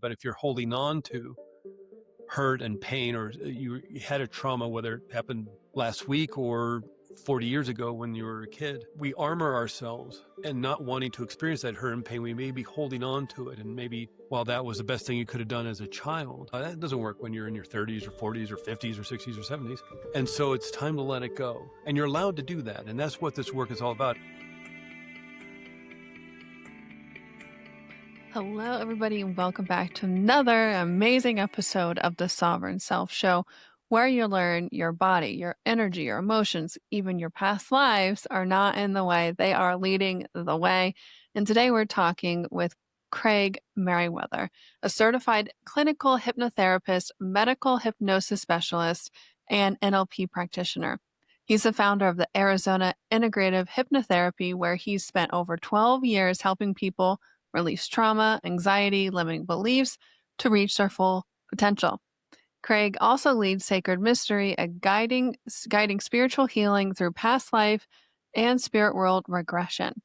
But if you're holding on to hurt and pain, or you had a trauma, whether it happened last week or 40 years ago when you were a kid, we armor ourselves and not wanting to experience that hurt and pain. We may be holding on to it. And maybe while that was the best thing you could have done as a child, that doesn't work when you're in your 30s or 40s or 50s or 60s or 70s. And so it's time to let it go. And you're allowed to do that. And that's what this work is all about. Hello, everybody, and welcome back to another amazing episode of the Sovereign Self Show, where you learn your body, your energy, your emotions, even your past lives are not in the way. They are leading the way. And today we're talking with Craig Merriweather, a certified clinical hypnotherapist, medical hypnosis specialist, and NLP practitioner. He's the founder of the Arizona Integrative Hypnotherapy, where he's spent over 12 years helping people release trauma, anxiety, limiting beliefs to reach their full potential. Craig also leads Sacred Mystery, a guiding spiritual healing through past life and spirit world regression.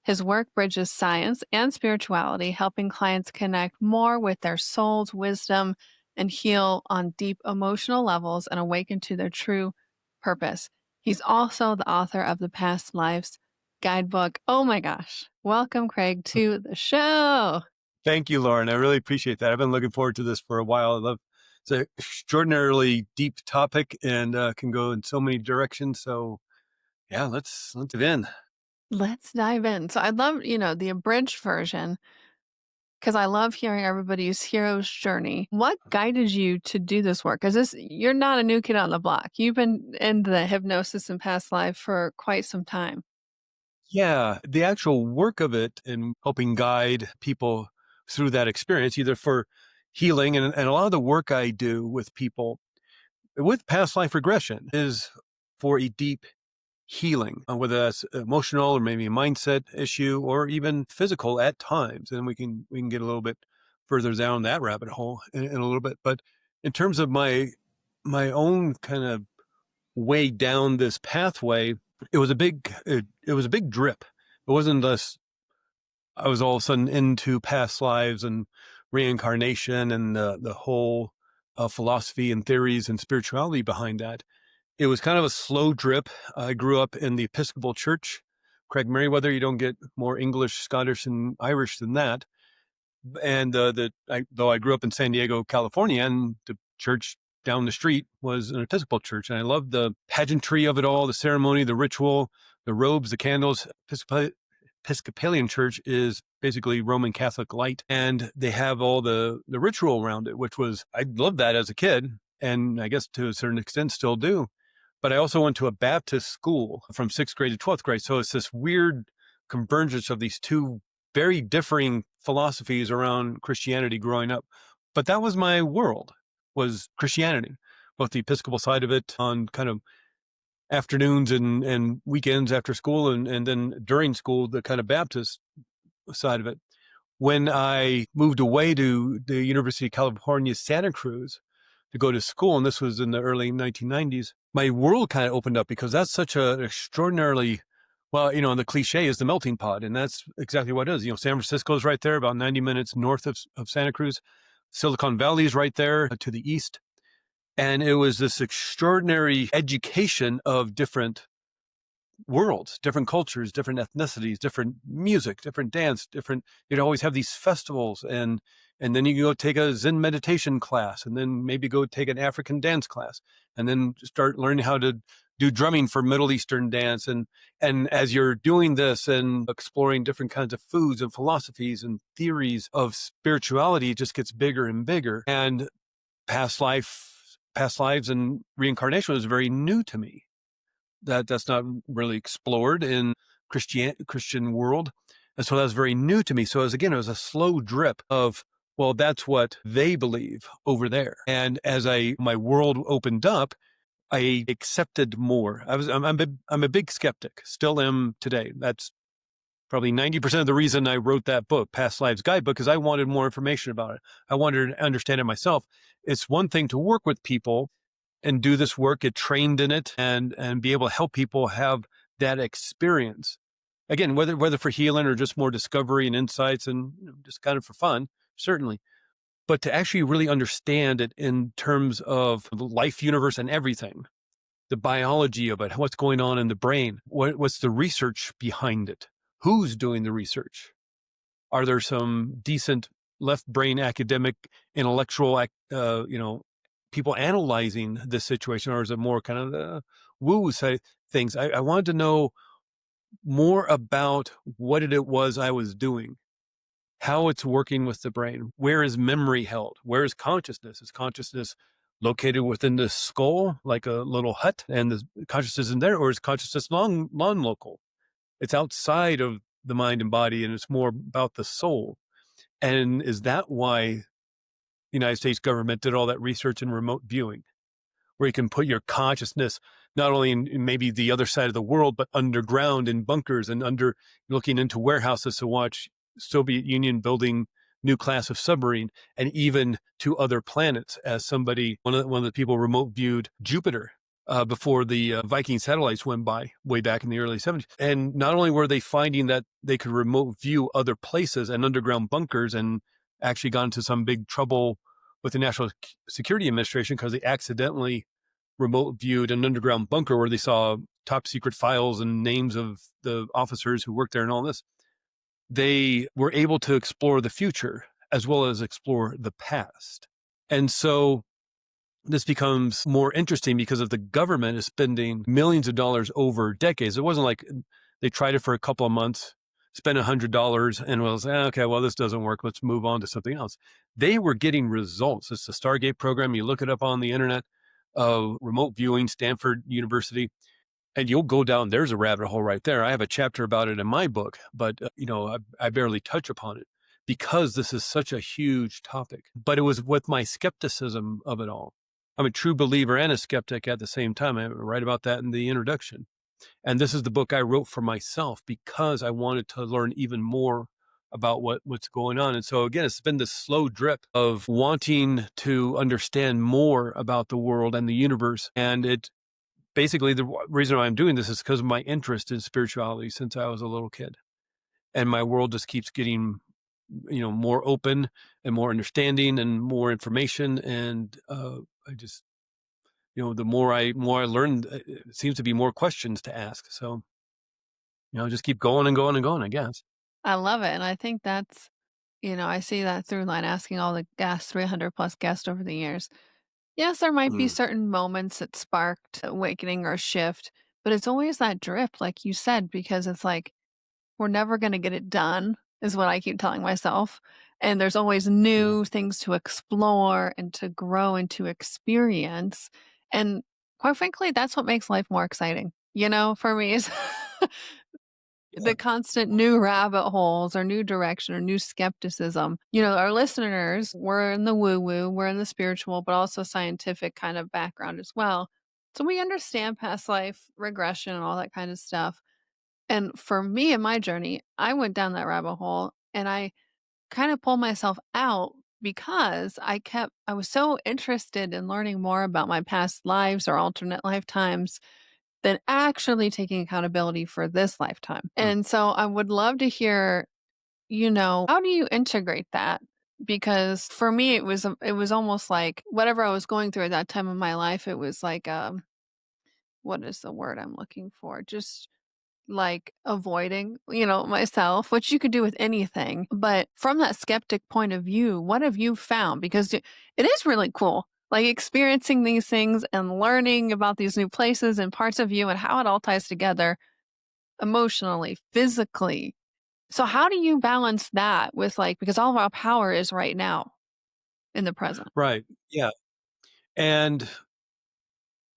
His work bridges science and spirituality, helping clients connect more with their soul's wisdom and heal on deep emotional levels and awaken to their true purpose. He's also the author of the Past Lives Guidebook. Oh my gosh. Welcome, Craig, to the show. Thank you, Lauren. I really appreciate that. I've been looking forward to this for a while. It's an extraordinarily deep topic and can go in so many directions. So yeah, let's dive in. Let's dive in. So I'd love, the abridged version, because I love hearing everybody's hero's journey. What guided you to do this work? Because you're not a new kid on the block. You've been in the hypnosis and past life for quite some time. Yeah, the actual work of it and helping guide people through that experience, either for healing and a lot of the work I do with people with past life regression is for a deep healing, whether that's emotional or maybe a mindset issue or even physical at times. And we can get a little bit further down that rabbit hole in a little bit. But in terms of my own kind of way down this pathway, it was a big drip. It wasn't this, I was all of a sudden into past lives and reincarnation and the whole philosophy and theories and spirituality behind that. It was kind of a slow drip. I grew up in the Episcopal Church. Craig Merriweather, you don't get more English, Scottish, and Irish than that. And though I grew up in San Diego, California, and the church down the street was an Episcopal church. And I loved the pageantry of it all, the ceremony, the ritual, the robes, the candles. Episcopalian church is basically Roman Catholic light. And they have all the ritual around it, which was, I loved that as a kid. And I guess to a certain extent still do. But I also went to a Baptist school from 6th grade to 12th grade. So it's this weird convergence of these two very differing philosophies around Christianity growing up. But that was my world, was Christianity, both the Episcopal side of it on kind of afternoons and weekends after school, and then during school, the kind of Baptist side of it. When I moved away to the University of California, Santa Cruz, to go to school, and this was in the early 1990s, my world kind of opened up because that's such an extraordinarily, well, the cliche is the melting pot, and that's exactly what it is. San Francisco is right there, about 90 minutes north of Santa Cruz. Silicon Valley is right there to the east. And it was this extraordinary education of different worlds, different cultures, different ethnicities, different music, different dance, you'd always have these festivals, and then you can go take a Zen meditation class, and then maybe go take an African dance class, and then start learning how to do drumming for Middle Eastern dance. And as you're doing this and exploring different kinds of foods and philosophies and theories of spirituality, it just gets bigger and bigger. And past lives and reincarnation was very new to me. That's not really explored in Christian world. And so that was very new to me. So it was a slow drip of, well, that's what they believe over there. And as my world opened up, I accepted more. I'm a big skeptic, still am today. That's probably 90% of the reason I wrote that book, Past Lives Guidebook, because I wanted more information about it. I wanted to understand it myself. It's one thing to work with people and do this work, get trained in it, and be able to help people have that experience. Again, whether for healing or just more discovery and insights and just kind of for fun, certainly. but to actually really understand it in terms of the life universe and everything, the biology of it, what's going on in the brain, what's the research behind it, who's doing the research, are there some decent left brain academic intellectual people analyzing this situation, or is it more kind of the woo side things? I wanted to know more about what it was I was doing, how it's working with the brain. Where is memory held? Where is consciousness? Is consciousness located within the skull, like a little hut, and the consciousness isn't there, or is consciousness non-local? It's outside of the mind and body, and it's more about the soul. And is that why the United States government did all that research in remote viewing, where you can put your consciousness not only in maybe the other side of the world, but underground in bunkers and under looking into warehouses to watch Soviet Union building new class of submarine, and even to other planets. As one of the people remote viewed Jupiter before the Viking satellites went by way back in the early 70s. And not only were they finding that they could remote view other places and underground bunkers, and actually got into some big trouble with the National Security Administration because they accidentally remote viewed an underground bunker where they saw top secret files and names of the officers who worked there and all this. They were able to explore the future as well as explore the past. And so this becomes more interesting because if the government is spending millions of dollars over decades, it wasn't like they tried it for a couple of months, spent $100 and was, okay, well, this doesn't work. Let's move on to something else. They were getting results. It's the Stargate program. You look it up on the internet, remote viewing, Stanford University, and you'll go down. There's a rabbit hole right there. I have a chapter about it in my book, but I barely touch upon it because this is such a huge topic. But it was with my skepticism of it all. I'm a true believer and a skeptic at the same time. I write about that in the introduction. And this is the book I wrote for myself because I wanted to learn even more about what's going on. And so again, it's been this slow drip of wanting to understand more about the world and the universe. And it basically, the reason why I'm doing this is because of my interest in spirituality since I was a little kid. And my world just keeps getting, more open and more understanding and more information. And I just, the more I learn, it seems to be more questions to ask. So, just keep going and going and going, I guess. I love it, and I think that's I see that through line asking all the guests, 300 plus guests over the years. Yes, there might be Mm, certain moments that sparked awakening or shift, but it's always that drip, like you said, because it's like we're never going to get it done, is what I keep telling myself. And there's always yeah. new things to explore and to grow and to experience. And quite frankly, that's what makes life more exciting. For me is Yeah. the constant new rabbit holes or new direction or new skepticism. Our listeners, we're in the woo woo, we're in the spiritual, but also scientific kind of background as well. So we understand past life regression and all that kind of stuff. And for me in my journey, I went down that rabbit hole and I kind of pulled myself out because I was so interested in learning more about my past lives or alternate lifetimes than actually taking accountability for this lifetime. Mm. And so I would love to hear, how do you integrate that? Because for me it was almost like whatever I was going through at that time of my life, it was like what is the word I'm looking for? Just like avoiding, myself, which you could do with anything. But from that skeptic point of view, what have you found? Because it is really cool, like experiencing these things and learning about these new places and parts of you and how it all ties together emotionally, physically. So, how do you balance that with because all of our power is right now in the present? Right. Yeah. And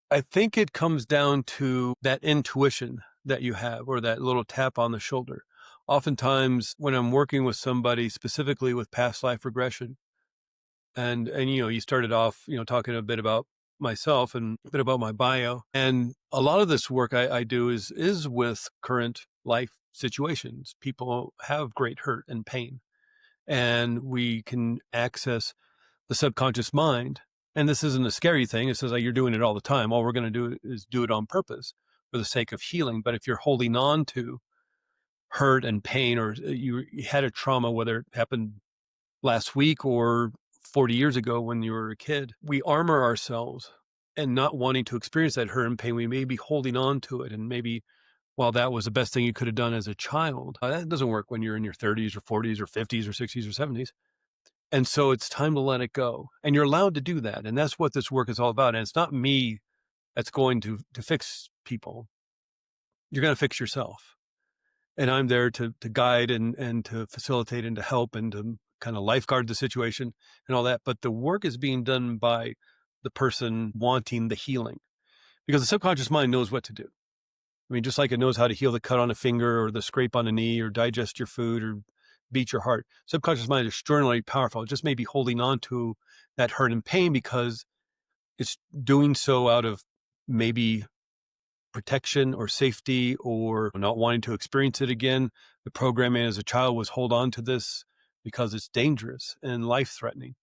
I think it comes down to that intuition that you have or that little tap on the shoulder. Oftentimes, when I'm working with somebody specifically with past life regression, and you started off, talking a bit about myself and a bit about my bio. And a lot of this work I do is with current life situations. People have great hurt and pain, and we can access the subconscious mind. And this isn't a scary thing. It's just like you're doing it all the time. All we're going to do is do it on purpose for the sake of healing. But if you're holding on to hurt and pain, or you had a trauma, whether it happened last week or 40 years ago when you were a kid. We armor ourselves and not wanting to experience that hurt and pain. We may be holding on to it. And maybe while that was the best thing you could have done as a child, that doesn't work when you're in your 30s or 40s or 50s or 60s or 70s. And so it's time to let it go. And you're allowed to do that. And that's what this work is all about. And it's not me that's going to fix people. You're going to fix yourself. And I'm there to guide and to facilitate and to help and to kind of lifeguard the situation and all that. But the work is being done by the person wanting the healing, because the subconscious mind knows what to do. I mean, just like it knows how to heal the cut on a finger or the scrape on a knee or digest your food or beat your heart. Subconscious mind is extraordinarily powerful. It just may be holding on to that hurt and pain because it's doing so out of maybe protection or safety or not wanting to experience it again. The programming as a child was hold on to this because it's dangerous and life-threatening.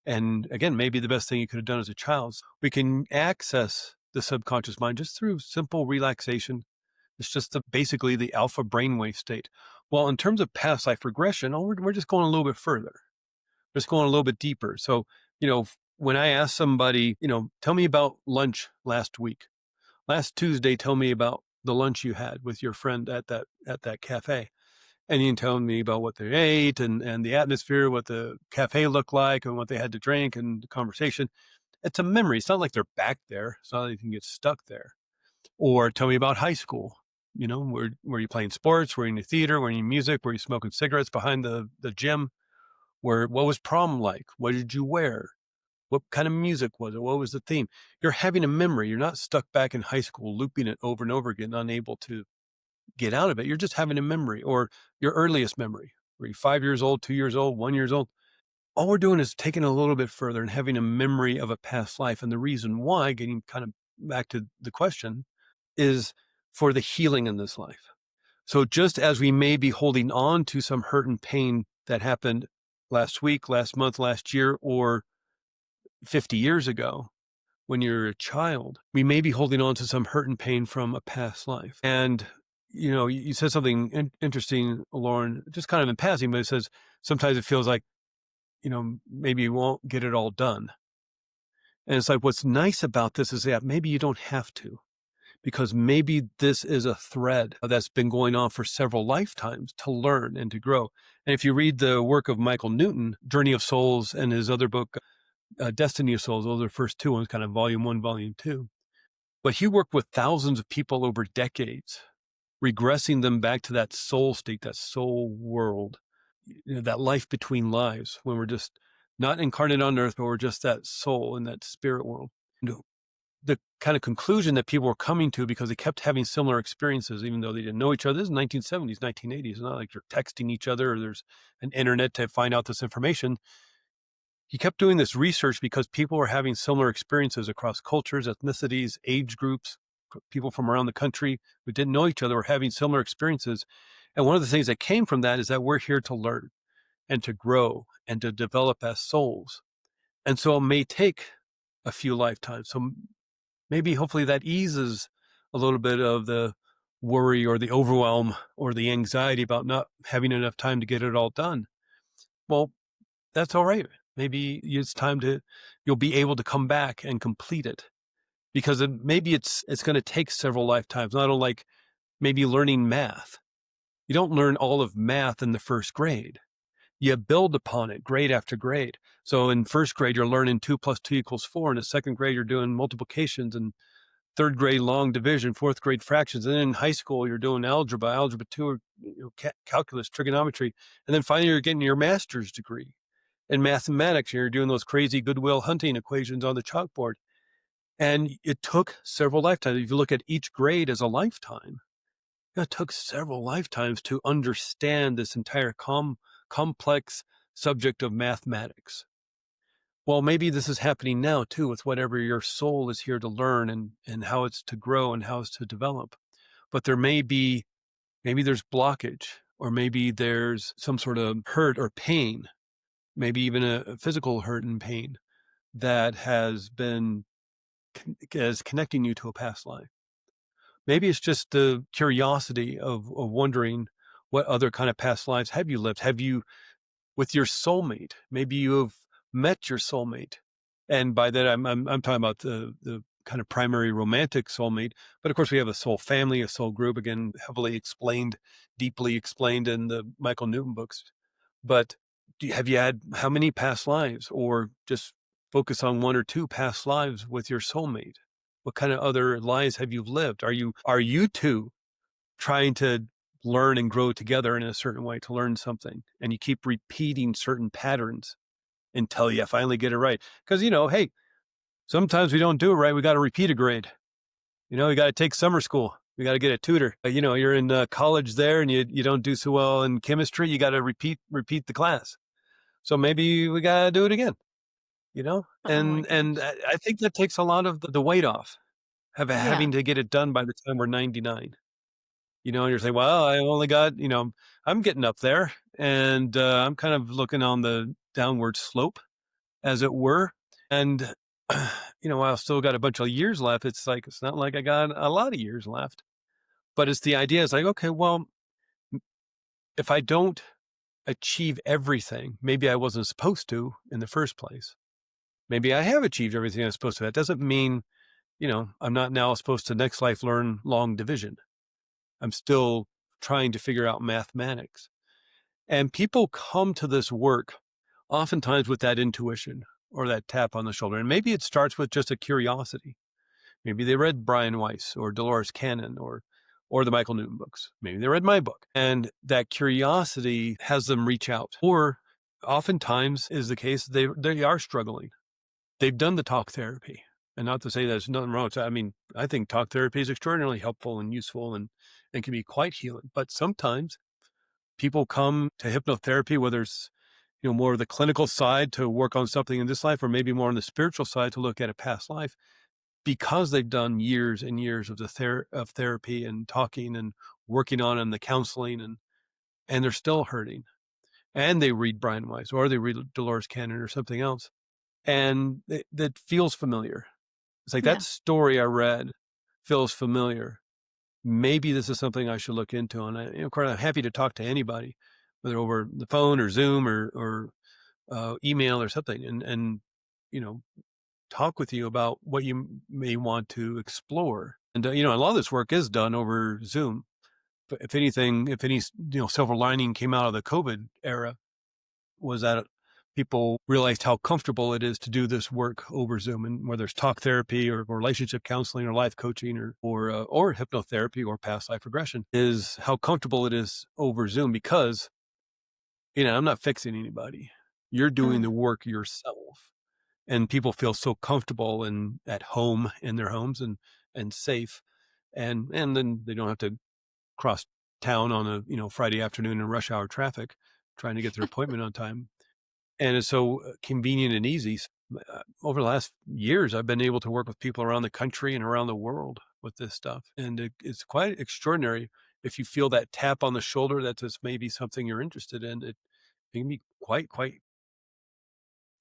And again, maybe the best thing you could have done as a child. We can access the subconscious mind just through simple relaxation. It's just basically the alpha brainwave state. Well, in terms of past life regression, we're just going a little bit further, just going a little bit deeper. So, when I ask somebody, tell me about lunch last week. Last Tuesday, tell me about the lunch you had with your friend at that cafe. And you can tell me about what they ate and the atmosphere, what the cafe looked like and what they had to drink and the conversation. It's a memory. It's not like they're back there. It's not like you can get stuck there. Or tell me about high school. Were you playing sports? Were you in the theater? Were you in music? Were you smoking cigarettes behind the gym? What was prom like? What did you wear? What kind of music was it? What was the theme? You're having a memory. You're not stuck back in high school, looping it over and over again, unable to get out of it. You're just having a memory, or your earliest memory. Were you 5 years old, 2 years old, 1 years old? All we're doing is taking it a little bit further and having a memory of a past life. And the reason why, getting kind of back to the question, is for the healing in this life. So just as we may be holding on to some hurt and pain that happened last week, last month, last year, or 50 years ago, when you're a child, we may be holding on to some hurt and pain from a past life. And, you said something interesting, Lauren, just kind of in passing, but it says sometimes it feels like, maybe you won't get it all done. And it's like, what's nice about this is that maybe you don't have to, because maybe this is a thread that's been going on for several lifetimes to learn and to grow. And if you read the work of Michael Newton, Journey of Souls, and his other book, Destiny of Souls, those are the first two ones, kind of volume 1, volume 2. But he worked with thousands of people over decades, regressing them back to that soul state, that soul world, that life between lives, when we're just not incarnate on earth, but we're just that soul in that spirit world. The kind of conclusion that people were coming to, because they kept having similar experiences, even though they didn't know each other. This is 1970s, 1980s. It's not like you're texting each other or there's an internet to find out this information. He kept doing this research because people were having similar experiences across cultures, ethnicities, age groups. People from around the country who didn't know each other were having similar experiences. And one of the things that came from that is that we're here to learn and to grow and to develop as souls. And so it may take a few lifetimes. So maybe hopefully that eases a little bit of the worry or the overwhelm or the anxiety about not having enough time to get it all done. Well, that's all right. Maybe it's time you'll be able to come back and complete it, because maybe it's going to take several lifetimes. Not like maybe learning math. You don't learn all of math in the first grade. You build upon it grade after grade. So in first grade, you're learning 2 + 2 = 4. In the second grade, you're doing multiplications, and third grade, long division, fourth grade, fractions. And then in high school, you're doing algebra 2, or calculus, trigonometry. And then finally, you're getting your master's degree in mathematics. You're doing those crazy Goodwill Hunting equations on the chalkboard. And it took several lifetimes. If you look at each grade as a lifetime, it took several lifetimes to understand this entire complex subject of mathematics. Well, maybe this is happening now too, with whatever your soul is here to learn and how it's to grow and how it's to develop. But maybe there's blockage, or maybe there's some sort of hurt or pain, maybe even a physical hurt and pain that has been as connecting you to a past life. Maybe it's just the curiosity of wondering what other kind of past lives have you lived? Have you, with your soulmate, maybe you have met your soulmate. And by that, I'm talking about the kind of primary romantic soulmate. But of course, we have a soul family, a soul group, again, heavily explained, deeply explained in the Michael Newton books. But have you had how many past lives, or just focus on one or two past lives with your soulmate? What kind of other lives have you lived? Are you two trying to learn and grow together in a certain way to learn something, and you keep repeating certain patterns until you finally get it right? Because hey, sometimes we don't do it right. We got to repeat a grade. You got to take summer school. We got to get a tutor. You're in college there, and you don't do so well in chemistry. You got to repeat the class. So maybe we got to do it again. Oh my And gosh. I think that takes a lot of the weight off Yeah. having to get it done by the time we're 99. And you're saying, well, I only got, I'm getting up there, and I'm kind of looking on the downward slope, as it were. And, while I've still got a bunch of years left, it's not like I got a lot of years left. But it's the idea is like, okay, well, if I don't achieve everything, maybe I wasn't supposed to in the first place. Maybe I have achieved everything I'm supposed to. That doesn't mean, I'm not now supposed to next life learn long division. I'm still trying to figure out mathematics. And people come to this work oftentimes with that intuition or that tap on the shoulder. And maybe it starts with just a curiosity. Maybe they read Brian Weiss or Dolores Cannon or the Michael Newton books. Maybe they read my book. And that curiosity has them reach out. Or oftentimes is the case they are struggling. They've done the talk therapy. And not to say there's nothing wrong with that. I mean, I think talk therapy is extraordinarily helpful and useful and can be quite healing. But sometimes people come to hypnotherapy, whether it's more of the clinical side to work on something in this life, or maybe more on the spiritual side to look at a past life, because they've done years and years of of therapy and talking and working on and the counseling, and they're still hurting. And they read Brian Weiss or they read Dolores Cannon or something else, and that feels familiar. It's like that Yeah. story I read feels familiar. Maybe this is something I should look into. And of course, I'm happy to talk to anybody, whether over the phone or Zoom or email or something, and you know, talk with you about what you may want to explore. And a lot of this work is done over Zoom. But if anything, if any silver lining came out of the COVID era, was that people realized how comfortable it is to do this work over Zoom, and whether it's talk therapy or relationship counseling or life coaching or hypnotherapy or past life regression, is how comfortable it is over Zoom, because I'm not fixing anybody. You're doing Mm. the work yourself, and people feel so comfortable and at home in their homes and safe, and then they don't have to cross town on a Friday afternoon in rush hour traffic trying to get their appointment on time. And it's so convenient and easy. Over the last years, I've been able to work with people around the country and around the world with this stuff. And it's quite extraordinary. If you feel that tap on the shoulder, that this may be something you're interested in. It can be quite.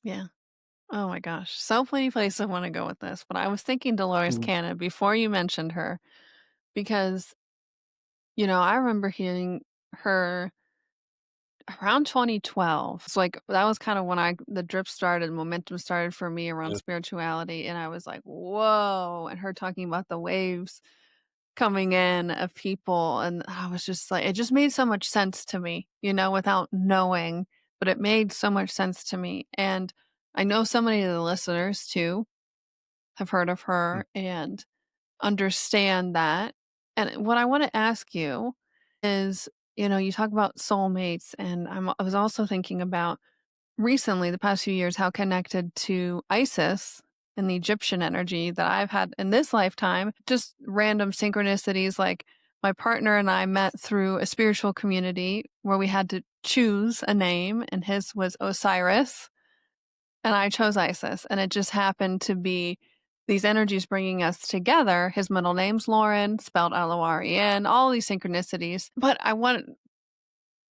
Yeah. Oh my gosh. So many places I want to go with this, but I was thinking Dolores Mm, Cannon before you mentioned her because, I remember hearing her around 2012. It's like that was kind of when the drip started, momentum started for me around yeah. spirituality. And I was like, whoa. And her talking about the waves coming in of people. And I was just like, it just made so much sense to me, without knowing, but it made so much sense to me. And I know so many of the listeners too have heard of Mm, her and understand that. And what I want to ask you is, you talk about soulmates, and I was also thinking about recently, the past few years, how connected to Isis and the Egyptian energy that I've had in this lifetime, just random synchronicities. Like my partner and I met through a spiritual community where we had to choose a name, and his was Osiris, and I chose Isis. And it just happened to be these energies bringing us together. His middle name's Lauren, spelled Loren, all these synchronicities. But I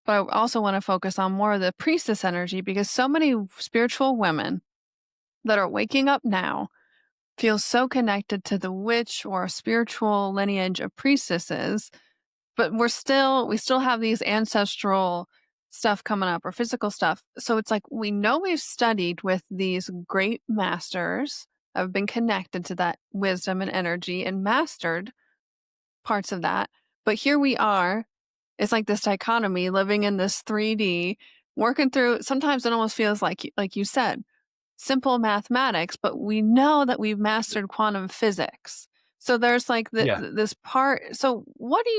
also want to focus on more of the priestess energy because so many spiritual women that are waking up now feel so connected to the witch or spiritual lineage of priestesses, but we still have these ancestral stuff coming up or physical stuff. So it's like we know we've studied with these great masters, have been connected to that wisdom and energy and mastered parts of that. But here we are. It's like this dichotomy living in this 3D, working through sometimes it almost feels like you said, simple mathematics, but we know that we've mastered quantum physics. So there's like Yeah. this part. So what are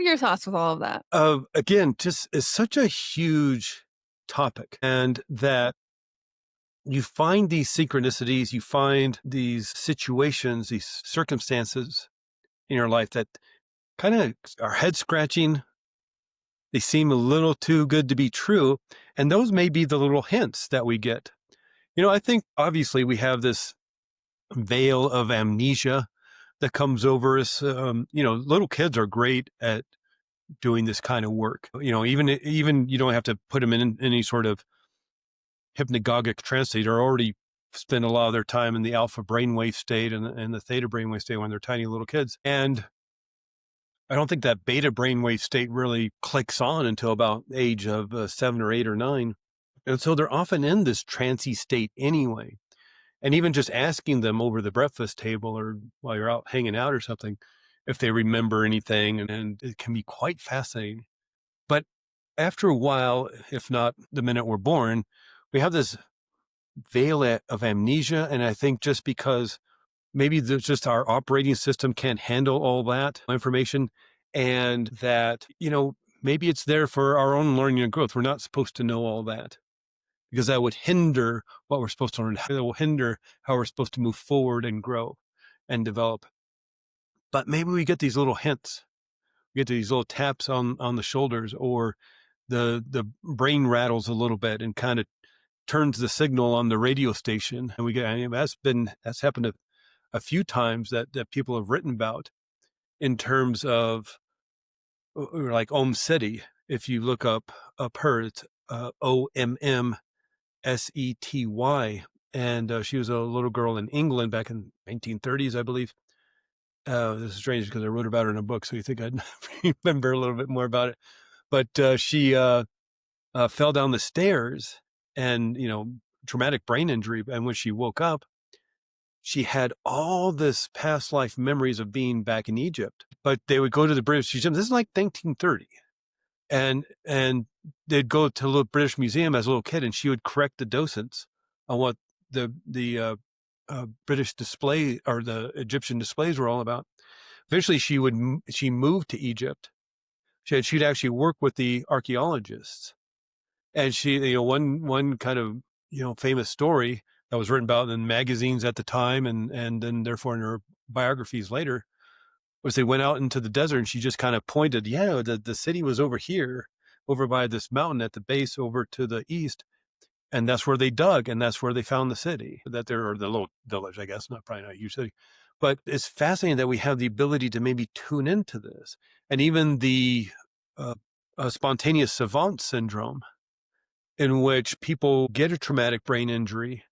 your thoughts with all of that? Again, just it's such a huge topic, and that you find these synchronicities, you find these situations, these circumstances in your life that kind of are head scratching. They seem a little too good to be true. And those may be the little hints that we get. I think obviously we have this veil of amnesia that comes over us. Little kids are great at doing this kind of work. Even you don't have to put them in any sort of hypnagogic trance state. They're already spend a lot of their time in the alpha brainwave state and the theta brainwave state when they're tiny little kids. And I don't think that beta brainwave state really clicks on until about age of 7 or 8 or 9. And so they're often in this trancey state anyway. And even just asking them over the breakfast table or while you're out hanging out or something, if they remember anything, and it can be quite fascinating. But after a while, if not the minute we're born, we have this veil of amnesia. And I think just because maybe there's just our operating system can't handle all that information, and that, maybe it's there for our own learning and growth. We're not supposed to know all that because that would hinder what we're supposed to learn. That will hinder how we're supposed to move forward and grow and develop. But maybe we get these little hints. We get these little taps on the shoulders, or the brain rattles a little bit and kind of turns the signal on the radio station. And that's happened a few times that people have written about in terms of like Om City. If you look up her, it's OMMSETY. And she was a little girl in England back in 1930s, I believe. This is strange because I wrote about her in a book, so you think I'd remember a little bit more about it. But she fell down the stairs and, traumatic brain injury. And when she woke up, she had all this past life memories of being back in Egypt. But they would go to the British Museum. This is like 1930. And they'd go to the British Museum as a little kid, and she would correct the docents on what the British display or the Egyptian displays were all about. Eventually, she moved to Egypt. She'd actually work with the archaeologists, and she, one kind of famous story that was written about in magazines at the time, and then therefore in her biographies later, was they went out into the desert and she just kind of pointed, the city was over here, over by this mountain at the base over to the east. And that's where they dug, and that's where they found the city, or the little village, I guess, probably not a huge city. But it's fascinating that we have the ability to maybe tune into this. And even the spontaneous savant syndrome, in which people get a traumatic brain injury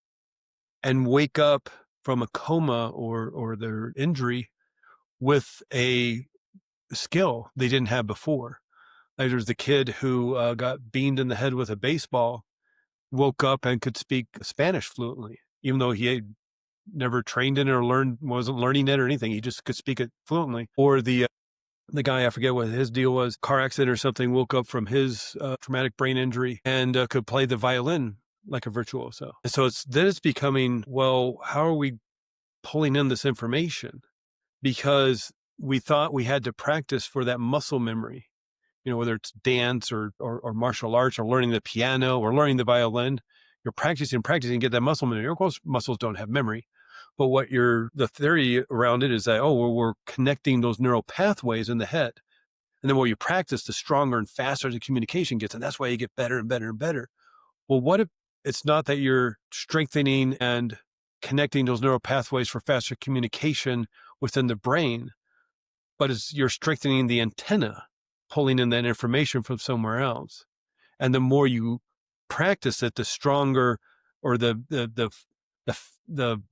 and wake up from a coma or their injury with a skill they didn't have before. Like there's the kid who got beamed in the head with a baseball, woke up and could speak Spanish fluently, even though he had never trained in it or wasn't learning it or anything. He just could speak it fluently. Or the guy, I forget what his deal was, car accident or something, woke up from his traumatic brain injury and could play the violin like a virtuoso. And so it's becoming, well, how are we pulling in this information? Because we thought we had to practice for that muscle memory, whether it's dance or martial arts or learning the piano or learning the violin. You're practicing, get that muscle memory. Of course, muscles don't have memory, but the theory around it is that, we're connecting those neural pathways in the head. And the more you practice, the stronger and faster the communication gets. And that's why you get better and better and better. Well, what if it's not that you're strengthening and connecting those neural pathways for faster communication within the brain, but you're strengthening the antenna, pulling in that information from somewhere else. And the more you practice it, the stronger, or the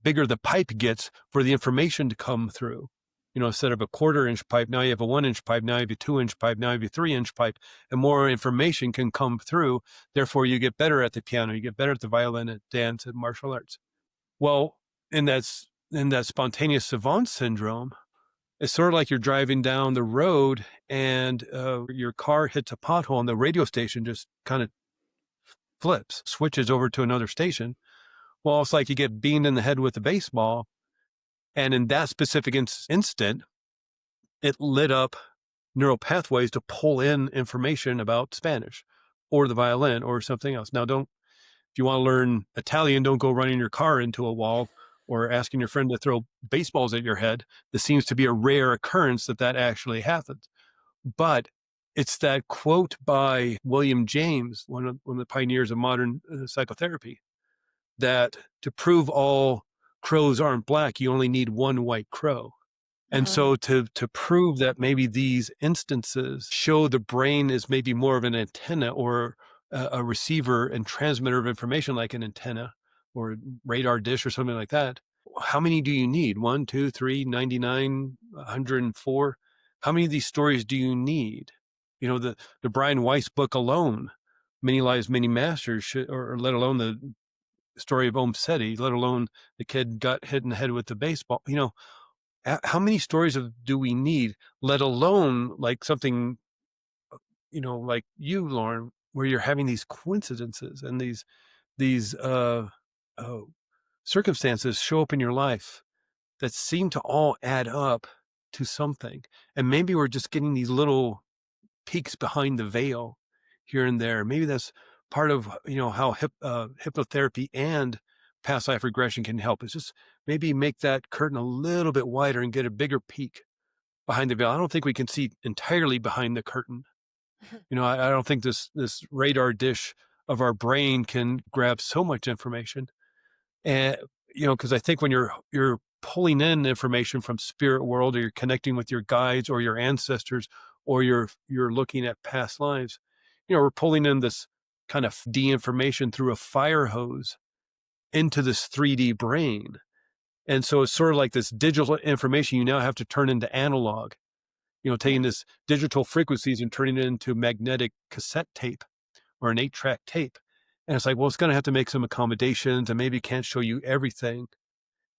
bigger the pipe gets for the information to come through. instead of a 1/4 inch pipe, now you have a 1 inch pipe, now you have a 2 inch pipe, now you have a 3 inch pipe, and more information can come through. Therefore, you get better at the piano, you get better at the violin, at dance, at martial arts. Well, in that spontaneous savant syndrome, it's sort of like you're driving down the road and your car hits a pothole and the radio station just kind of flips, switches over to another station. Well, it's like you get beamed in the head with a baseball. And in that specific instant, it lit up neural pathways to pull in information about Spanish or the violin or something else. Now, if you want to learn Italian, don't go running your car into a wall or asking your friend to throw baseballs at your head. This seems to be a rare occurrence that actually happens. But it's that quote by William James, one of the pioneers of modern psychotherapy, that to prove all crows aren't black, you only need one white crow. And Mhm. so to prove that maybe these instances show the brain is maybe more of an antenna or a receiver and transmitter of information like an antenna or radar dish or something like that. How many do you need? 1, 2, 3, 99, 104? How many of these stories do you need? The Brian Weiss book alone, Many Lives, Many Masters, or let alone the story of Om Seti, let alone the kid got hit in the head with the baseball. How many stories do we need, let alone like something, like you, Lauren, where you're having these coincidences and these uh, circumstances show up in your life that seem to all add up to something. And maybe we're just getting these little peeks behind the veil here and there. Maybe that's part of, how hypnotherapy and past life regression can help. Is just maybe make that curtain a little bit wider and get a bigger peek behind the veil. I don't think we can see entirely behind the curtain. I don't think this radar dish of our brain can grab so much information. And because I think when you're pulling in information from spirit world, or you're connecting with your guides or your ancestors, or you're looking at past lives, we're pulling in this kind of de-information through a fire hose into this 3D brain. And so it's sort of like this digital information you now have to turn into analog, Yeah. taking this digital frequencies and turning it into magnetic cassette tape or an 8-track tape. And it's like, well, it's going to have to make some accommodations and maybe can't show you everything.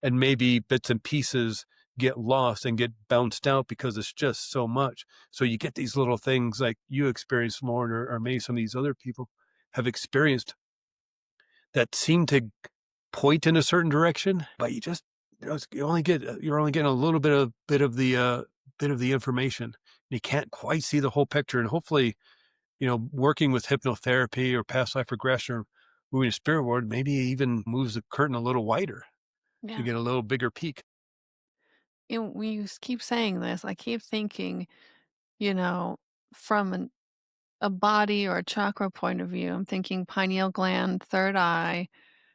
And maybe bits and pieces get lost and get bounced out because it's just so much. So you get these little things like you experienced, Lauren, or maybe some of these other people have experienced that seem to point in a certain direction, but you're only getting a little bit of the information. You can't quite see the whole picture. And hopefully, working with hypnotherapy or past life regression or moving to spirit world, maybe even moves the curtain a little wider to Yeah. get a little bigger peek. Keep saying this. I keep thinking, you know, from a body or a chakra point of view, I'm thinking pineal gland, third eye,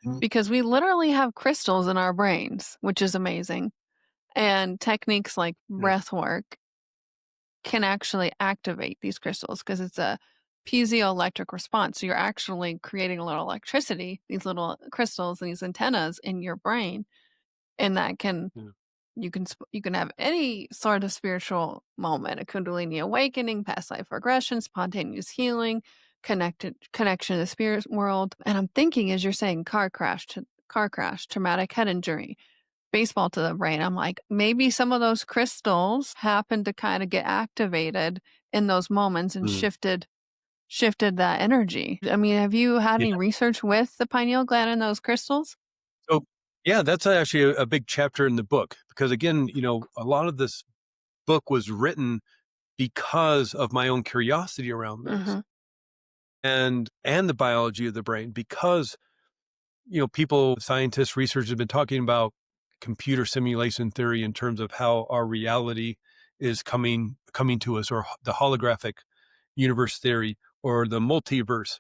Mm. because we literally have crystals in our brains, which is amazing. And techniques like Yeah. breath work can actually activate these crystals because it's a piezoelectric response. So you're actually creating a little electricity, these little crystals, these antennas in your brain, and that can Yeah. you can have any sort of spiritual moment, a kundalini awakening, past life regression, spontaneous healing, connection to the spirit world. And I'm thinking as you're saying car crash, traumatic head injury, baseball to the brain. I'm like, maybe some of those crystals happened to kind of get activated in those moments and Mm. shifted that energy. I mean, have you had Yeah. any research with the pineal gland and those crystals? So, yeah, that's actually a big chapter in the book because, again, a lot of this book was written because of my own curiosity around this Mhm. and the biology of the brain because people, scientists, researchers have been talking about computer simulation theory in terms of how our reality is coming to us, or the holographic universe theory, or the multiverse,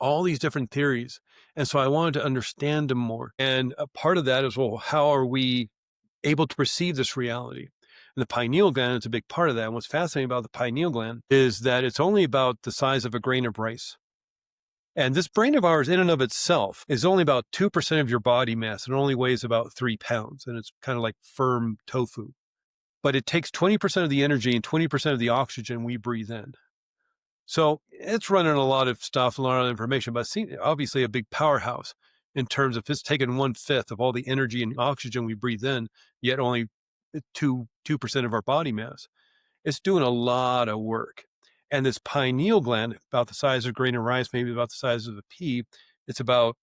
all these different theories. And so I wanted to understand them more. And a part of that is, well, how are we able to perceive this reality? And the pineal gland is a big part of that. And what's fascinating about the pineal gland is that it's only about the size of a grain of rice. And this brain of ours, in and of itself, is only about 2% of your body mass. It only weighs about 3 pounds, and it's kind of like firm tofu. but it takes 20% of the energy and 20% of the oxygen we breathe in. So it's running a lot of stuff, a lot of information, but obviously a big powerhouse in terms of it's taking 1/5 of all the energy and oxygen we breathe in, yet only 2% of our body mass. It's doing a lot of work. And this pineal gland, about the size of a grain of rice, maybe about the size of a pea, it's about,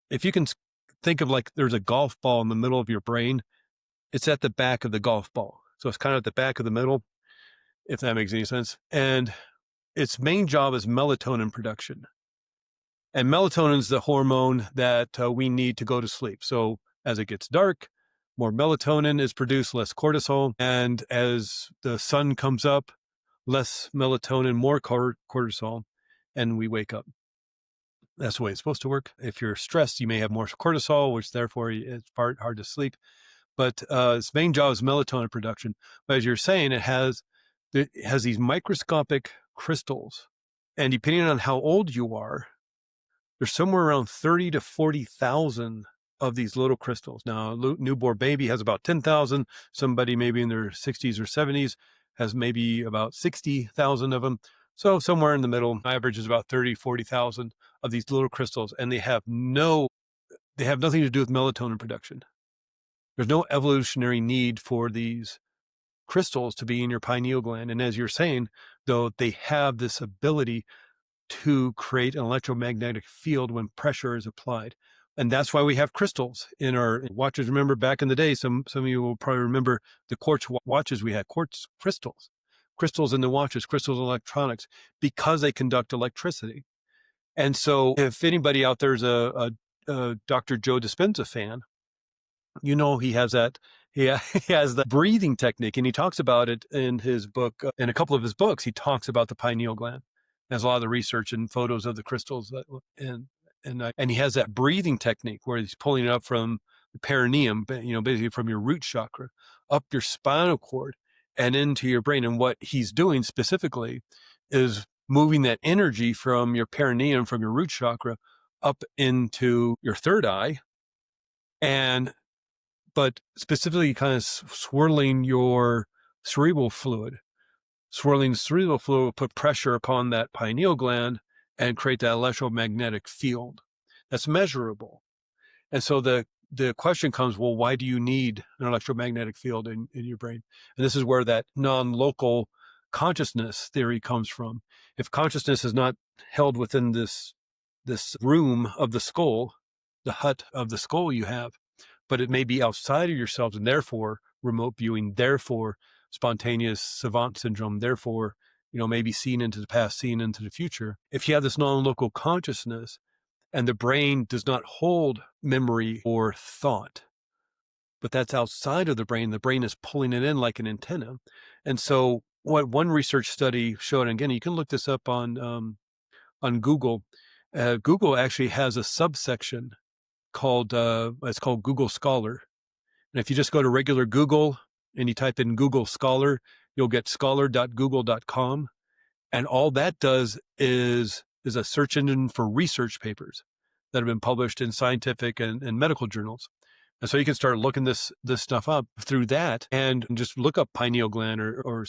if you can think of like there's a golf ball in the middle of your brain, it's at the back of the golf ball. So it's kind of at the back of the middle, if that makes any sense. And its main job is melatonin production. And melatonin is the hormone that we need to go to sleep. So as it gets dark, more melatonin is produced, less cortisol. And as the sun comes up, less melatonin, more cortisol, and we wake up. That's the way it's supposed to work. If you're stressed, you may have more cortisol, which therefore it's hard to sleep. But its main job is melatonin production. But as you're saying, it has these microscopic crystals. And depending on how old you are, there's somewhere around 30 to 40,000 of these little crystals. Now, a newborn baby has about 10,000. Somebody maybe in their 60s or 70s has maybe about 60,000 of them. So somewhere in the middle, average is about 30, 40,000 of these little crystals. And they have nothing to do with melatonin production. There's no evolutionary need for these crystals to be in your pineal gland. And as you're saying, though, they have this ability to create an electromagnetic field when pressure is applied. And that's why we have crystals in our watches. Remember back in the day, some of you will probably remember the quartz watches we had, quartz crystals in the watches, crystals in electronics, because they conduct electricity. And so if anybody out there is a Dr. Joe Dispenza fan, you know, he has that, he has the breathing technique, and he talks about it in his book, in a couple of his books. He talks about the pineal gland. There's a lot of the research and photos of the crystals and he has that breathing technique where he's pulling it up from the perineum, basically from your root chakra, up your spinal cord and into your brain. And what he's doing specifically is moving that energy from your perineum, from your root chakra, up into your third eye, but specifically kind of swirling your cerebral fluid. Swirling cerebral fluid will put pressure upon that pineal gland and create that electromagnetic field that's measurable. And so the question comes, well, why do you need an electromagnetic field in your brain? And this is where that non-local consciousness theory comes from. If consciousness is not held within this room of the skull, the hut of the skull you have, but it may be outside of yourselves, and therefore remote viewing, therefore spontaneous savant syndrome, therefore, maybe seeing into the past, seeing into the future. If you have this non-local consciousness and the brain does not hold memory or thought, but that's outside of the brain is pulling it in like an antenna. And so what one research study showed, and again, you can look this up on Google. Google actually has a subsection it's called Google Scholar. And if you just go to regular Google and you type in Google Scholar, you'll get scholar.google.com. And all that does is a search engine for research papers that have been published in scientific and medical journals. And so you can start looking this stuff up through that and just look up pineal gland or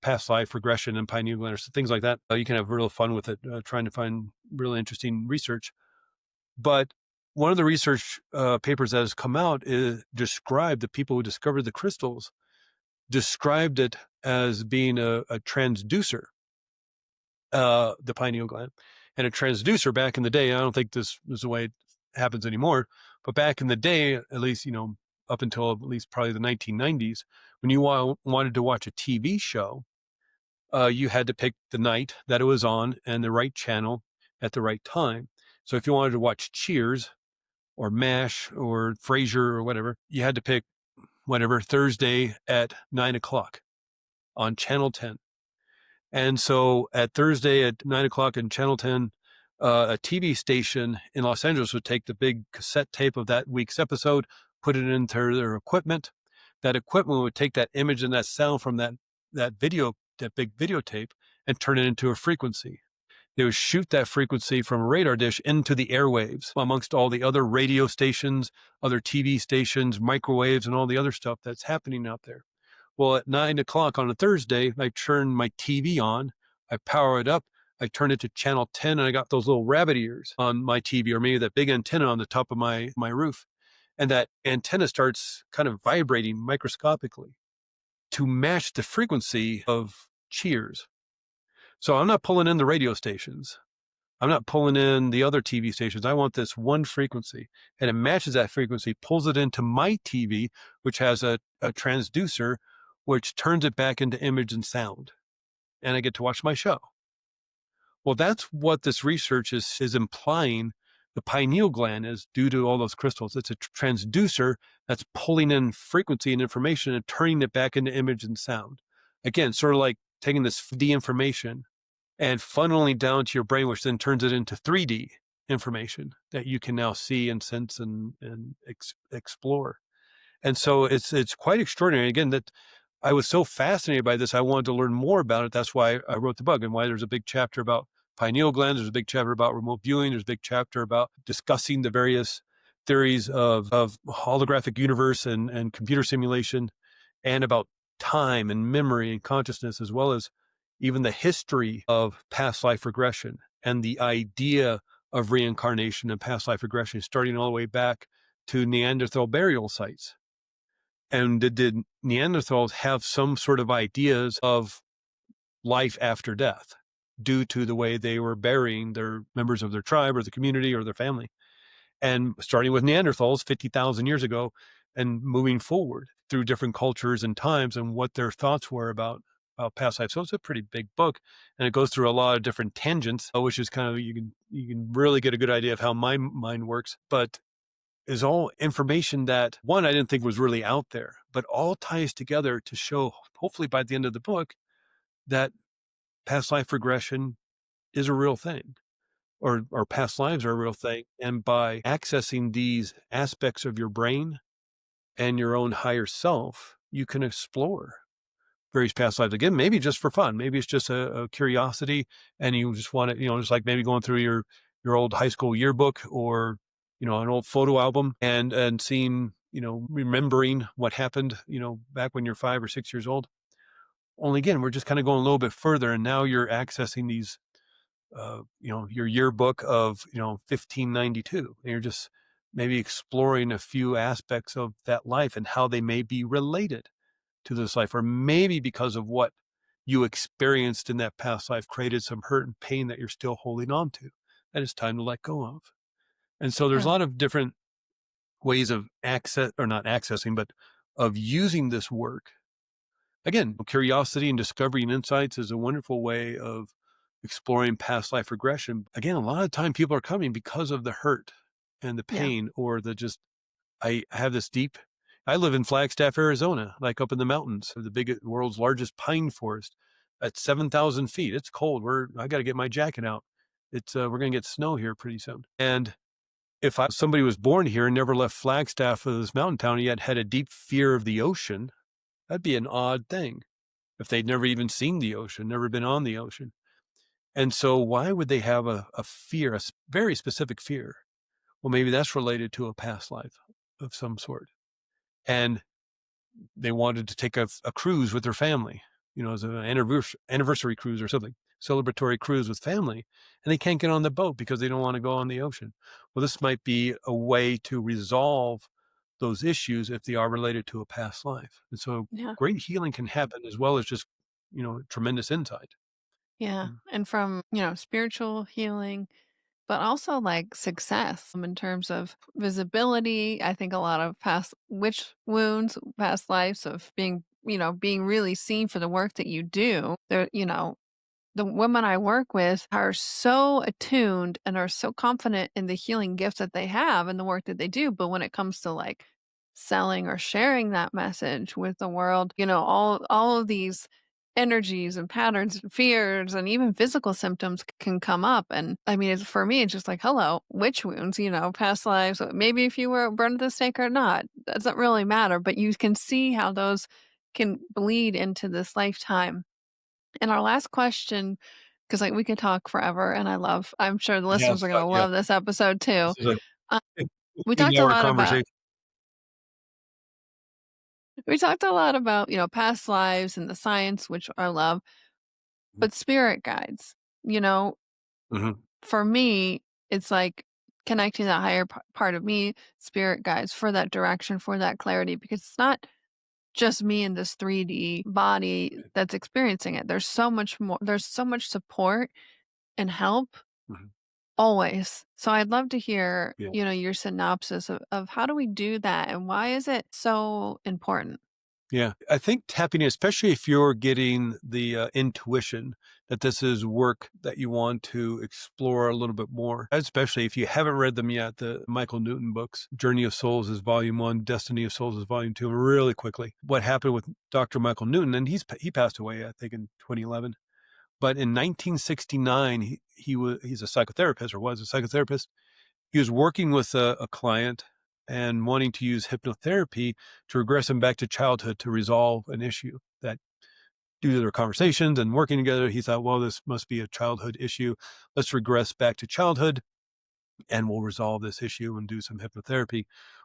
past life regression and pineal gland or things like that. You can have real fun with it, trying to find really interesting research. But one of the research papers that has come out described the people who discovered the crystals, described it as being a transducer, the pineal gland. And a transducer back in the day, I don't think this is the way it happens anymore, but back in the day, at least, up until at least probably the 1990s, when you wanted to watch a TV show, you had to pick the night that it was on and the right channel at the right time. So if you wanted to watch Cheers or MASH or Frasier or whatever, you had to pick whatever Thursday at 9:00 on Channel 10. And so at Thursday at 9:00 on Channel 10, a TV station in Los Angeles would take the big cassette tape of that week's episode, put it into their equipment. That equipment would take that image and that sound from that big videotape and turn it into a frequency. They would shoot that frequency from a radar dish into the airwaves amongst all the other radio stations, other TV stations, microwaves, and all the other stuff that's happening out there. Well, at 9 o'clock on a Thursday, I turn my TV on, I power it up, I turn it to channel 10, and I got those little rabbit ears on my TV, or maybe that big antenna on the top of my roof. And that antenna starts kind of vibrating microscopically to match the frequency of cheers. So I'm not pulling in the radio stations. I'm not pulling in the other TV stations. I want this one frequency, and it matches that frequency, pulls it into my TV, which has a transducer, which turns it back into image and sound. And I get to watch my show. Well, that's what this research is implying the pineal gland is due to all those crystals. It's a transducer that's pulling in frequency and information and turning it back into image and sound. Again, sort of like taking this D information and funneling down to your brain, which then turns it into 3D information that you can now see and sense and explore. And so it's quite extraordinary. Again, that I was so fascinated by this, I wanted to learn more about it. That's why I wrote the book, and why there's a big chapter about pineal glands. There's a big chapter about remote viewing. There's a big chapter about discussing the various theories of holographic universe and computer simulation, and about time and memory and consciousness, as well as even the history of past life regression and the idea of reincarnation and past life regression, starting all the way back to Neanderthal burial sites. And did Neanderthals have some sort of ideas of life after death due to the way they were burying their members of their tribe or the community or their family? And starting with Neanderthals 50,000 years ago and moving forward through different cultures and times and what their thoughts were about past life. So it's a pretty big book, and it goes through a lot of different tangents, which is kind of, you can really get a good idea of how my mind works. But is all information that, one, I didn't think was really out there, but all ties together to show, hopefully by the end of the book, that past life regression is a real thing, or past lives are a real thing. And by accessing these aspects of your brain and your own higher self, you can explore various past lives again, maybe just for fun. Maybe it's just a curiosity, and you just want to, just like maybe going through your old high school yearbook, or an old photo album, and seeing, remembering what happened, back when you're 5 or 6 years old. Only again, we're just kind of going a little bit further, and now you're accessing these, your yearbook of 1592, and you're just maybe exploring a few aspects of that life and how they may be related to this life, or maybe because of what you experienced in that past life created some hurt and pain that you're still holding on to, that it's time to let go of. And so there's a Yeah. lot of different ways of or not accessing, but of using this work. Again, curiosity and discovery and insights is a wonderful way of exploring past life regression. Again, a lot of time people are coming because of the hurt and the Yeah. pain, or the just, I have this deep, I live in Flagstaff, Arizona, like up in the mountains, the world's largest pine forest at 7,000 feet. It's cold. I got to get my jacket out. We're going to get snow here pretty soon. And if somebody was born here and never left Flagstaff of this mountain town, and yet had a deep fear of the ocean, that'd be an odd thing if they'd never even seen the ocean, never been on the ocean. And so why would they have a fear, very specific fear? Well, maybe that's related to a past life of some sort. And they wanted to take a cruise with their family, as an anniversary cruise or something, celebratory cruise with family, and they can't get on the boat because they don't want to go on the ocean. Well, this might be a way to resolve those issues if they are related to a past life. And so Yeah. great healing can happen, as well as just, tremendous insight. Yeah. Mm. And from, spiritual healing, but also like success in terms of visibility. I think a lot of past witch wounds, past lives of being really seen for the work that you do. The women I work with are so attuned and are so confident in the healing gifts that they have and the work that they do. But when it comes to like selling or sharing that message with the world, all of these energies and patterns and fears and even physical symptoms can come up. And I mean, for me, it's just like, hello, witch wounds, past lives. Maybe if you were burned at the stake or not, doesn't really matter. But you can see how those can bleed into this lifetime. And our last question 'Cause, like, we could talk forever, and I'm sure the Yes, listeners are gonna yeah. love this episode too. This is a Uh, we talked a 15-hour lot about conversation. we talked a lot about, past lives and the science, which I love, Mhm, but spirit guides, you know, mhm, for me, it's like connecting that higher part of me, spirit guides for that direction, for that clarity, because it's not just me in this 3D body that's experiencing it. There's so much more, there's so much support and help mhm, always. So I'd love to hear, yeah. your synopsis of how do we do that and why is it so important? Yeah, I think tapping in, especially if you're getting the intuition that this is work that you want to explore a little bit more, especially if you haven't read them yet. The Michael Newton books, Journey of Souls is volume one, Destiny of Souls is volume two. Really quickly, what happened with Dr. Michael Newton, and he passed away, I think, in 2011. But in 1969, he's a psychotherapist, or was a psychotherapist. He was working with a client and wanting to use hypnotherapy to regress him back to childhood to resolve an issue that, due to their conversations and working together, he thought, well, this must be a childhood issue. Let's regress back to childhood and we'll resolve this issue and do some hypnotherapy.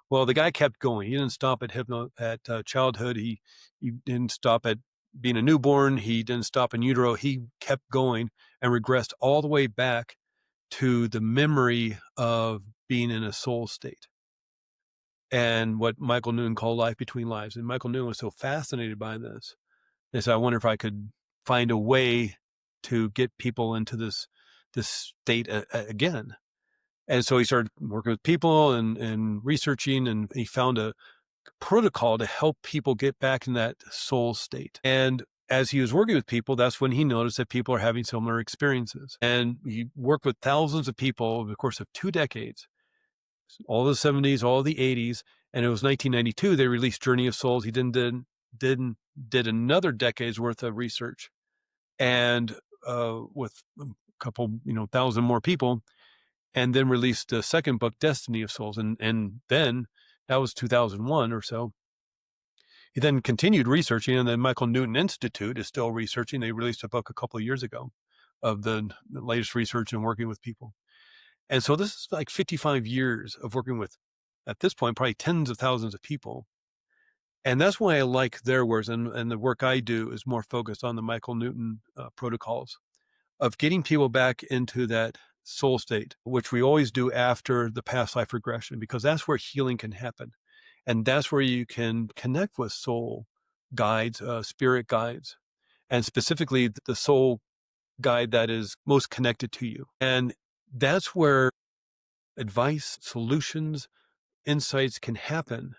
Well, the guy kept going. He didn't stop at childhood. He didn't stop at being a newborn. He didn't stop in utero. He kept going and regressed all the way back to the memory of being in a soul state and what Michael Newton called life between lives. And Michael Newton was so fascinated by this. And so I wonder if I could find a way to get people into this state again. And so he started working with people and researching, and he found a protocol to help people get back in that soul state. And as he was working with people, that's when he noticed that people are having similar experiences. And he worked with thousands of people over the course of 2 decades, all the 70s, all the 80s. And it was 1992, they released Journey of Souls. He did another decade's worth of research and with a couple, thousand more people, and then released the second book, Destiny of Souls. And then that was 2001 or so. He then continued researching, and the Michael Newton Institute is still researching. They released a book a couple of years ago of the latest research and working with people. And so this is like 55 years of working with, at this point, probably tens of thousands of people. And that's why I like their works. And the work I do is more focused on the Michael Newton protocols of getting people back into that soul state, which we always do after the past life regression, because that's where healing can happen. And that's where you can connect with soul guides, spirit guides, and specifically the soul guide that is most connected to you. And that's where advice, solutions, insights can happen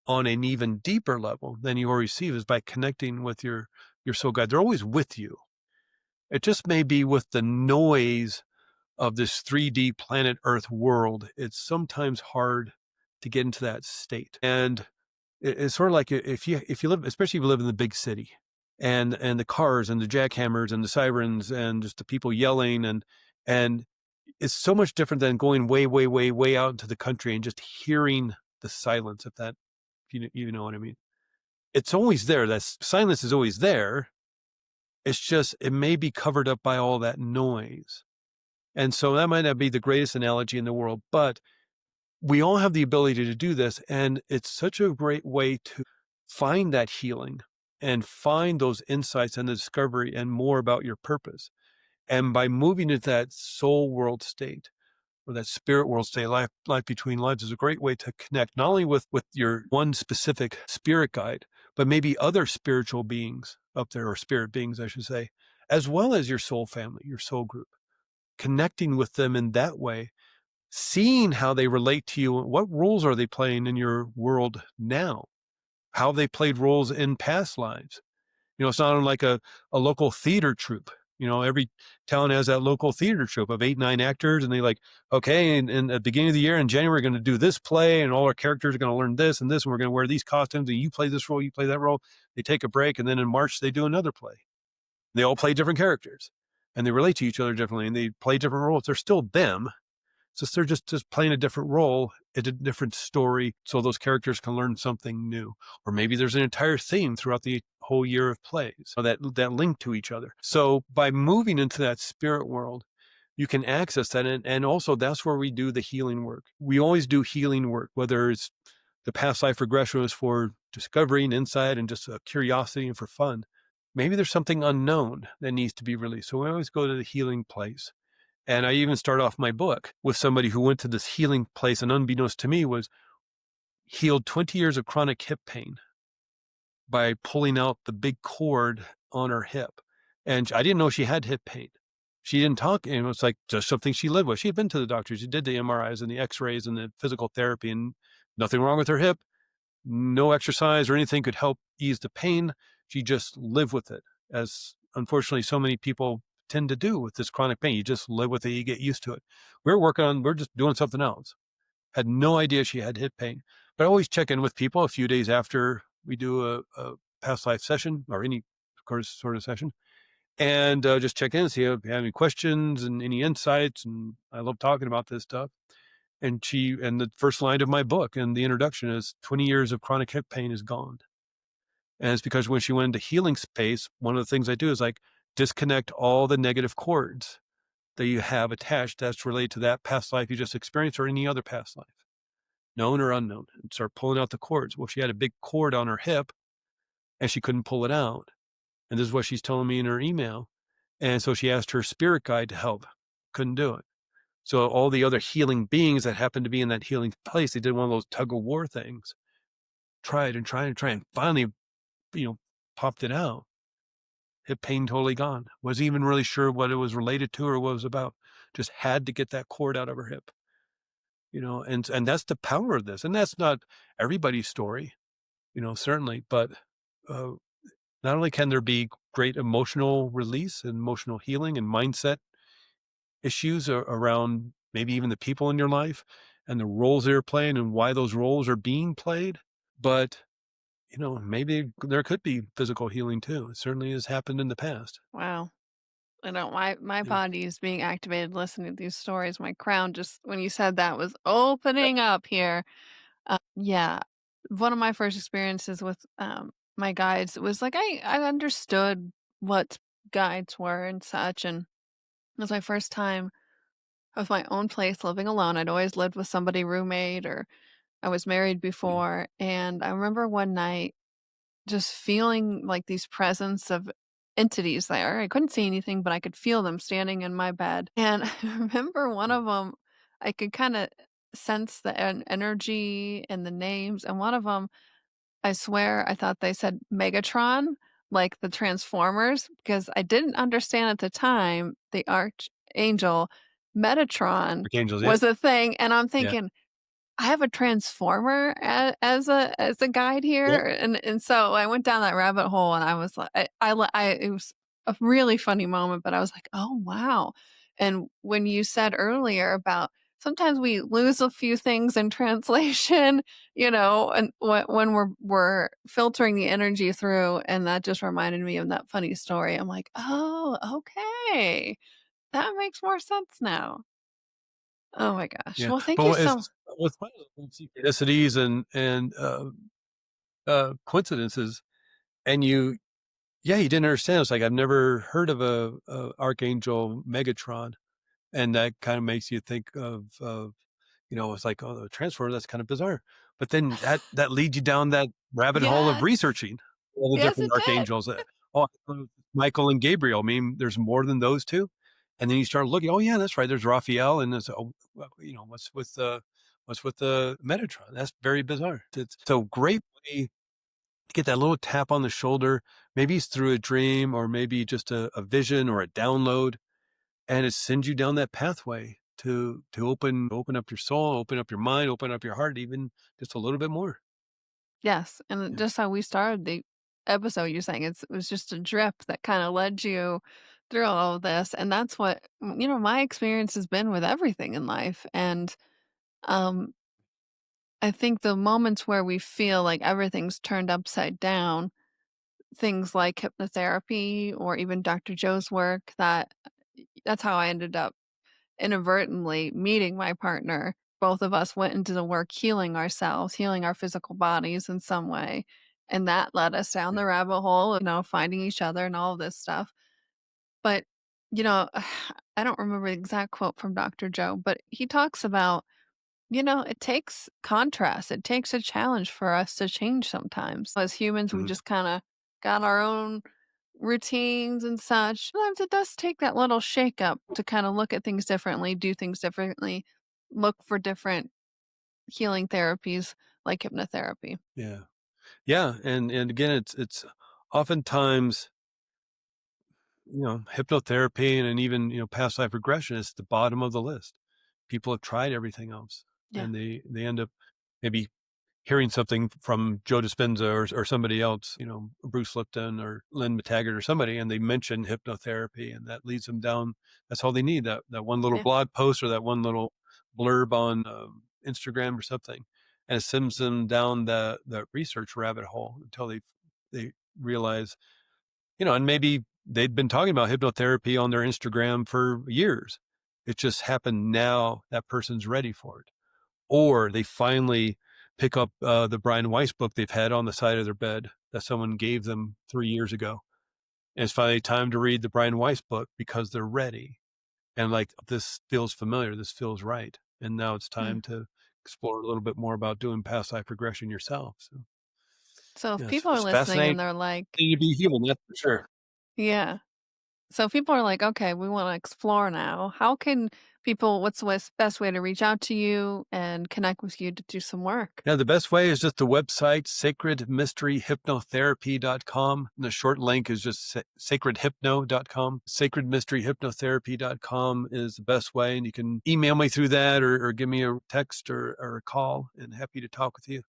on an even deeper level than you already receive, is by connecting with your soul guide. They're always with you. It just may be with the noise of this 3D planet Earth world. It's sometimes hard to get into that state. And it's sort of like if you live, especially if you live in the big city, and the cars and the jackhammers and the sirens and just the people yelling, and it's so much different than going way, way, way, way out into the country and just hearing the silence, if you know what I mean. It's always there. That silence is always there. It's just, it may be covered up by all that noise. And so that might not be the greatest analogy in the world, but we all have the ability to do this. And it's such a great way to find that healing and find those insights and the discovery and more about your purpose. And by moving into that soul world state, or that spirit world state, life between lives, is a great way to connect not only with your one specific spirit guide, but maybe other spiritual beings up there, or spirit beings, I should say, as well as your soul family, your soul group, connecting with them in that way, seeing how they relate to you. What roles are they playing in your world now? How they played roles in past lives. It's not unlike a local theater troupe. Every town has that local theater troupe of 8, 9 actors, and they like, okay, and at the beginning of the year in January, we're going to do this play, and all our characters are going to learn this and this, and we're going to wear these costumes, and you play this role, you play that role. They take a break, and then in March, they do another play. They all play different characters, and they relate to each other differently, and they play different roles. They're still them. It's just they're just playing a different role, a different story, so those characters can learn something new. Or maybe there's an entire theme throughout the whole year of play. So that link to each other. So by moving into that spirit world, you can access that. And also that's where we do the healing work. We always do healing work, whether it's the past life regression is for discovery and insight and just a curiosity and for fun. Maybe there's something unknown that needs to be released. So we always go to the healing place. And I even start off my book with somebody who went to this healing place and unbeknownst to me was healed 20 years of chronic hip pain by pulling out the big cord on her hip. And I didn't know she had hip pain. She didn't talk, and it was like just something she lived with. She had been to the doctor. She did the MRIs and the x-rays and the physical therapy and nothing wrong with her hip. No exercise or anything could help ease the pain. She just lived with it, as unfortunately so many people tend to do with this chronic pain. You just live with it, you get used to it. We're just doing something else. Had no idea she had hip pain, but I always check in with people a few days after we do a past life session or any, of course, sort of session, and just check in and see if you have any questions and any insights. And I love talking about this stuff. And the first line of my book and the introduction is 20 years of chronic hip pain is gone. And it's because when she went into healing space, one of the things I do is like disconnect all the negative cords that you have attached that's related to that past life you just experienced or any other past life, known or unknown, and start pulling out the cords. Well, she had a big cord on her hip and she couldn't pull it out. And this is what she's telling me in her email. And so she asked her spirit guide to help. Couldn't do it. So all the other healing beings that happened to be in that healing place, they did one of those tug of war things, tried and tried and tried, and finally, you know, popped it out. Hip pain totally gone. Wasn't even really sure what it was related to or what it was about. Just had to get that cord out of her hip, and that's the power of this. And that's not everybody's story, certainly, but uh, not only can there be great emotional release and emotional healing and mindset issues around maybe even the people in your life and the roles they're playing and why those roles are being played. But, maybe there could be physical healing too. It certainly has happened in the past. Wow. I know my Yeah. body is being activated listening to these stories. My crown just when you said that was opening up here. Yeah. One of my first experiences with my guides was like I understood what guides were and such, and it was my first time of my own place living alone. I'd always lived with somebody, roommate, or I was married Yeah. before. And I remember one night just feeling like these presence of entities there. I couldn't see anything, but I could feel them standing in my bed. And I remember one Yeah. of them, I could kind of sense the energy and the names. And one of them, I swear, I thought they said Megatron, like the Transformers, because I didn't understand at the time the Archangel Metatron Archangels. Yeah. was a thing. And I'm Yeah. thinking, I have a transformer as a guide here, Yeah. and so I went down that rabbit hole, and I was like, it was a really funny moment, but I was like, "Oh, wow." And when you said earlier about sometimes we lose a few things in translation, and when we're filtering the energy through, and that just reminded me of that funny story. I'm like, "Oh, okay. That makes more sense now." Oh my gosh. Yeah. Well, thank But you what so is what's funny is synchronicities and coincidences, and yeah, you didn't understand. It's like I've never heard of a Archangel Megatron, and that kind of makes you think of it's like, oh, the transfer, that's kind of bizarre. But then that leads you down that rabbit hole of Yes. researching all the Yes, different it did. archangels. Oh, I thought it was Michael and Gabriel. I mean, there's more than those two. And then you start looking. Oh, yeah, that's right. There's Raphael, and there's well, what's with the Metatron? That's very bizarre. It's so great way to get that little tap on the shoulder. Maybe it's through a dream, or maybe just a vision or a download, and it sends you down that pathway to open up your soul, open up your mind, open up your heart even just a little bit more. Yes, and Yeah. just how we started the episode, you're saying it was just a drip that kinda led you through all of this, and that's what my experience has been with everything in life, and, um, I think the moments where we feel like everything's turned upside down, things like hypnotherapy or even Dr. Joe's work, that's how I ended up inadvertently meeting my partner. Both of us went into the work healing ourselves, healing our physical bodies in some way. and that led us down Yeah. the rabbit hole of, finding each other and all of this stuff. But, you know, I don't remember the exact quote from Dr. Joe, but he talks about, it takes contrast. It takes a challenge for us to change sometimes. As humans, we Mhm. just kind of got our own routines and such. Sometimes it does take that little shake up to kind of look at things differently, do things differently, look for different healing therapies like hypnotherapy. Yeah. Yeah, and again, it's oftentimes, hypnotherapy and even, past life regression is the bottom of the list. People have tried everything else, Yeah. and they end up maybe hearing something from Joe Dispenza or somebody else, Bruce Lipton or Lynn McTaggart or somebody, and they mention hypnotherapy, and that leads them down. That's all they need, that one little Yeah. blog post or that one little blurb on Instagram or something, and it sends them down the research rabbit hole until they realize, and maybe they'd been talking about hypnotherapy on their Instagram for years. It just happened now that person's ready for it, or they finally pick up the Brian Weiss book they've had on the side of their bed that someone gave them 3 years ago. And it's finally time to read the Brian Weiss book because they're ready. And like, this feels familiar. This feels right. And now it's Mm. time to explore a little bit more about doing past life regression yourself. So, So if yeah, people are it's listening fascinating and they're like, to be human, that's for sure. yeah. So if people are like, okay, we want to explore now. How can people, what's the best way to reach out to you and connect with you to do some work? Yeah, the best way is just the website, sacredmysteryhypnotherapy.com. And the short link is just sacredhypno.com. Sacredmysteryhypnotherapy.com is the best way. And you can email me through that or give me a text or a call, and happy to talk with you.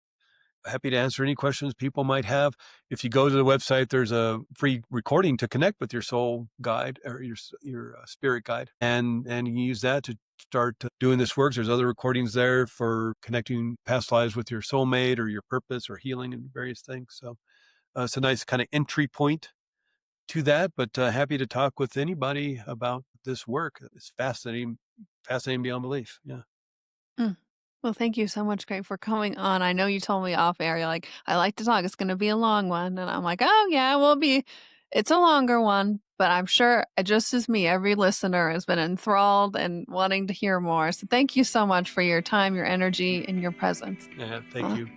Happy to answer any questions people might have. If you go to the website, there's a free recording to connect with your soul guide or your spirit guide, and you can use that to start doing this work. There's other recordings there for connecting past lives with your soulmate or your purpose or healing and various things. So it's a nice kind of entry point to that. But happy to talk with anybody about this work. It's fascinating, fascinating beyond belief. Yeah. Mm. Well, thank you so much, Greg, for coming on. I know you told me off air, you're like, I like to talk. It's going to be a long one. And I'm like, oh, yeah, it's a longer one. But I'm sure, just as me, every listener has been enthralled and wanting to hear more. So thank you so much for your time, your energy, and your presence. Yeah. Thank Uh, you.